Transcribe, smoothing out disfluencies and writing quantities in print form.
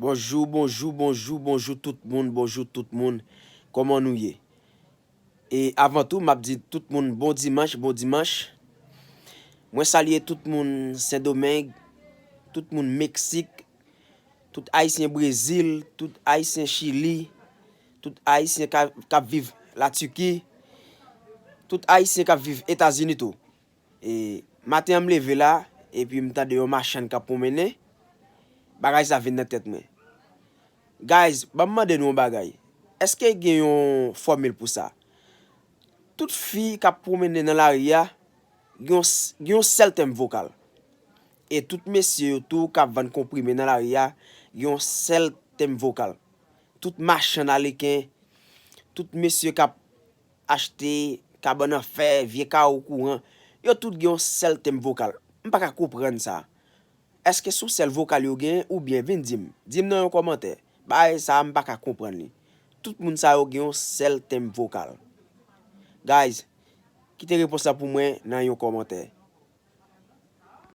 Bonjour, tout le monde, bonjour tout le monde. Comment nous y est? Et avant tout, m'a dit tout le monde bon dimanche. Moi saluer tout le monde Saint-Domingue, tout le monde Mexique, tout haïtien Brésil, tout haïtien Chili, tout haïtien qui vivent la Turquie, tout haïtien qui vivent États-Unis tout. Et matin me lever là et puis m'tande yon machin qui pour mener. Bagay ça vient dans tête moi. Guys, ba m'mande nou bagay. Est-ce que gen yon formule pour ça? Toute fille qui promène dans la rue, yon seul thème vocal. Et tout monsieur tout qui van comprimer dans la rue, yon seul thème vocal. Tout machin aleken, tout monsieur qui acheté cabane fait vieux ka au courant, yo tout yon seul thème vocal. M'pa ka comprendre ça. Est-ce que sous seul vocal yo gen ou bien vin dim? Dim dans un commentaire. Bah ça m'pa ka comprendre li. Tout moun sa yo gen yon seul thème vocal. Guys, quittez réponse ça pour moi dans un commentaire.